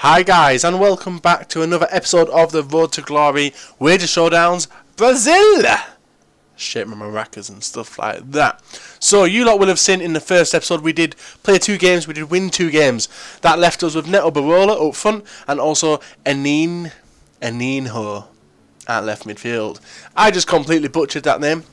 Hi guys, and welcome back to another episode of the Road to Glory Wager Showdowns Brazil. Shit, my maracas and stuff like that. So you lot will have seen in the first episode we did play 2 games, we did win 2 games. That left us with Neto Barola up front and also Eninho at left midfield. I just completely butchered that name,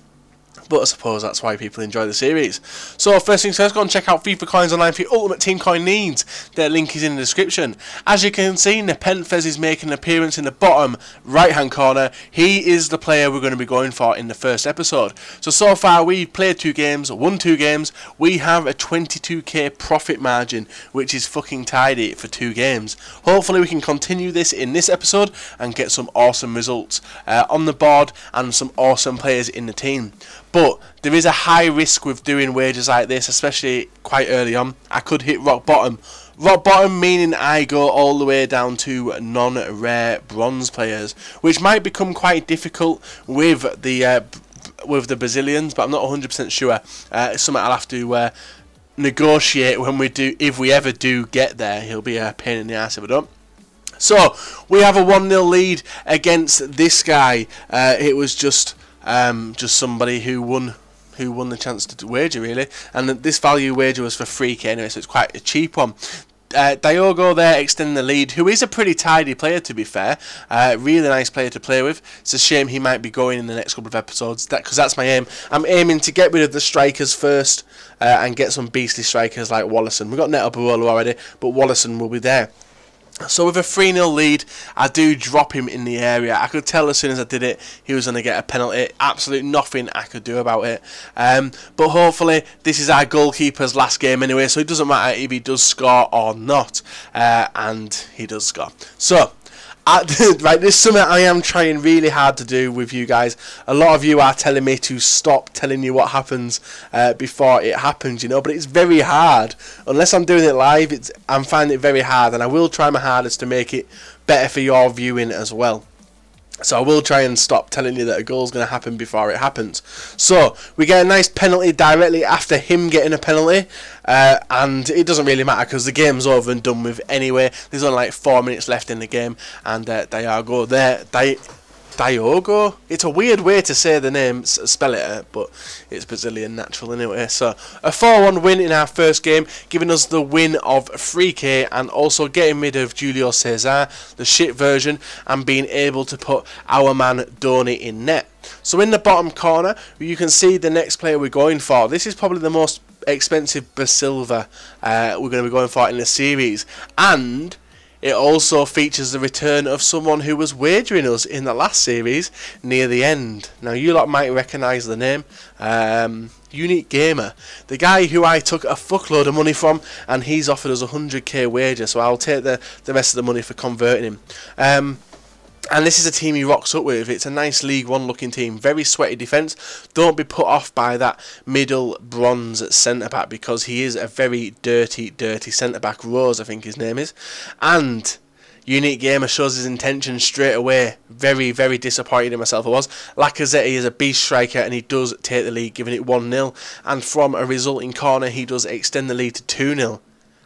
but I suppose that's why people enjoy the series. So first things first, go and check out FIFA Coins Online for your ultimate team coin needs. Their link is in the description. As you can see, Nepenthez is making an appearance in the bottom right hand corner. He is the player we're going to be going for in the first episode. So far we've played 2 games, won 2 games. We have a 22k profit margin, which is fucking tidy for 2 games. Hopefully we can continue this in this episode and get some awesome results on the board and some awesome players in the team. But there is a high risk with doing wagers like this, especially quite early on. I could hit rock bottom. Rock bottom meaning I go all the way down to non-rare bronze players, which might become quite difficult with the Brazilians, but I'm not 100% sure. It's something I'll have to negotiate when we do, if we ever do get there. He'll be a pain in the ass if I don't. So we have a 1-0 lead against this guy. It was just somebody who won the chance to wager, really, and this value wager was for 3k anyway, so it's quite a cheap one. Diogo there extending the lead, who is a pretty tidy player, to be fair. Really nice player to play with. It's a shame he might be going in the next couple of episodes, because that's my aim. I'm aiming to get rid of the strikers first and get some beastly strikers like WALLYSON. We've got Neto Barola already, but WALLYSON will be there. So with a 3-0 lead, I do drop him in the area. I could tell as soon as I did it, he was going to get a penalty. Absolutely nothing I could do about it. But hopefully, this is our goalkeeper's last game anyway, so it doesn't matter if he does score or not. And he does score. So, right, this is something I am trying really hard to do with you guys. A lot of you are telling me to stop telling you what happens before it happens, you know, but it's very hard. Unless I'm doing it live, I'm finding it very hard, and I will try my hardest to make it better for your viewing as well. So I will try and stop telling you that a goal is going to happen before it happens. So we get a nice penalty directly after him getting a penalty, and it doesn't really matter because the game's over and done with anyway. There's only like 4 minutes left in the game, and Diogo there. Diogo? It's a weird way to say the name, spell it, but it's Brazilian natural anyway. So a 4-1 win in our first game, giving us the win of 3k and also getting rid of Julio Cesar, the shit version, and being able to put our man Doni in net. So in the bottom corner, you can see the next player we're going for. This is probably the most expensive Basilva we're going to be going for in the series, and it also features the return of someone who was wagering us in the last series near the end. Now you lot might recognise the name, Unique Gamer, the guy who I took a fuckload of money from, and he's offered us a 100k wager, so I'll take the rest of the money for converting him. And this is a team he rocks up with. It's a nice League 1 looking team. Very sweaty defence. Don't be put off by that middle bronze centre-back, because he is a very dirty centre-back. Rose, I think his name is. And Unique Gamer shows his intention straight away. Very disappointed in myself I was. Lacazette is a beast striker, and he does take the lead, giving it 1-0. And from a resulting corner, he does extend the lead to 2-0.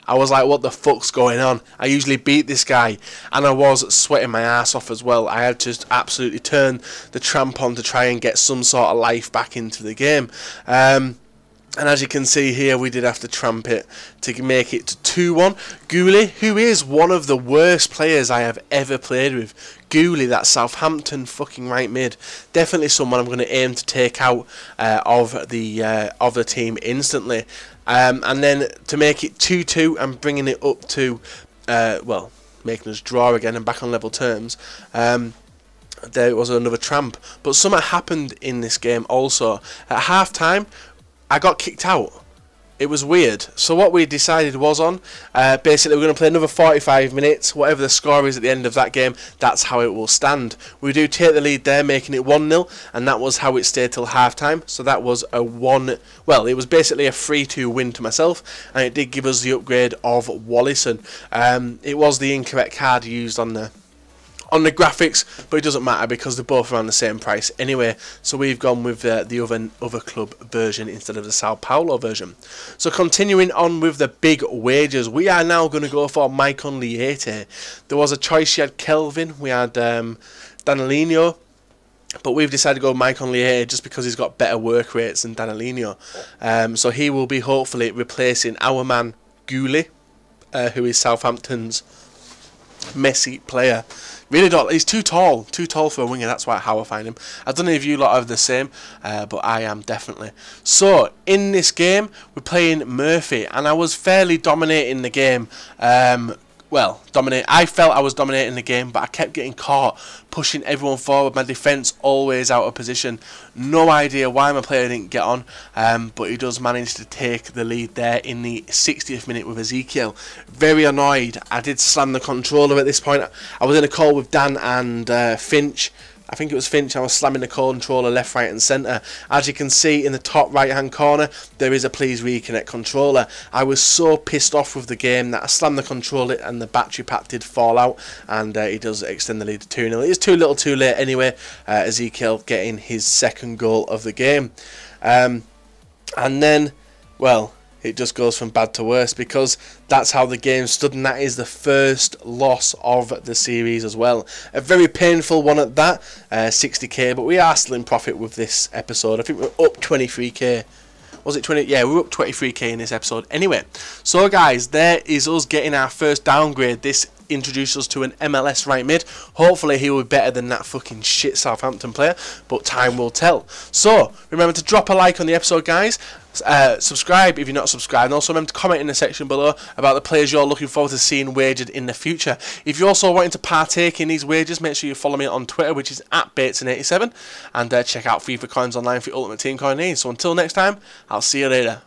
I was like, what the fuck's going on? I usually beat this guy, and I was sweating my ass off as well. I had to absolutely turn the tramp on to try and get some sort of life back into the game. And as you can see here, we did have to tramp it to make it to 2-1. Gouli, who is one of the worst players I have ever played with. Gouli, that Southampton fucking right mid. Definitely someone I'm going to aim to take out of the team instantly. And then to make it 2-2 and bringing it up to, well, making us draw again and back on level terms. There was another tramp. But something happened in this game also. At half time, I got kicked out. It was weird. So what we decided was basically we're going to play another 45 minutes. Whatever the score is at the end of that game, that's how it will stand. We do take the lead there, making it 1-0, and that was how it stayed till half time. So that was a it was basically a 3-2 win to myself, and it did give us the upgrade of WALLYSON. It was the incorrect card used on the on the graphics, but it doesn't matter because they're both around the same price anyway. So we've gone with the other club version instead of the Sao Paulo version. So continuing on with the big wagers, we are now going to go for Maicon LEITE. There was a choice. You had Kelvin, we had Danilino, but we've decided to go Maicon LEITE just because he's got better work rates than Danilino. So he will be hopefully replacing our man Gulli, who is Southampton's Messi player. Really don't. He's too tall for a winger. That's how I find him. I don't know if you lot are the same, but I am definitely. So in this game, we're playing Murphy, and I was fairly dominating the game. Well, I felt I was dominating the game, but I kept getting caught, pushing everyone forward. My defence always out of position. No idea why my player didn't get on, but he does manage to take the lead there in the 60th minute with Ezekiel. Very annoyed. I did slam the controller at this point. I was in a call with Dan and Finch. I think it was Finch. I was slamming the controller left, right and centre. As you can see in the top right hand corner, there is a please reconnect controller. I was so pissed off with the game that I slammed the controller and the battery pack did fall out, and he does extend the lead to 2-0. It's too little too late anyway. Ezekiel getting his second goal of the game. And then, well, it just goes from bad to worse because that's how the game stood, and that is the first loss of the series as well. A very painful one at that, 60k, but we are still in profit with this episode. I think we're up 23k. Was it 20? Yeah, we're up 23k in this episode. Anyway, so guys, there is us getting our first downgrade. This introduces us to an MLS right mid. Hopefully he will be better than that fucking shit Southampton player, but time will tell. So remember to drop a like on the episode, guys. Subscribe if you're not subscribed, and also remember to comment in the section below about the players you're looking forward to seeing wagered in the future. If you're also wanting to partake in these wagers, make sure you follow me on Twitter, which is @Bateson87, and check out FIFA Coins Online for your ultimate team coin needs. So until next time, I'll see you later.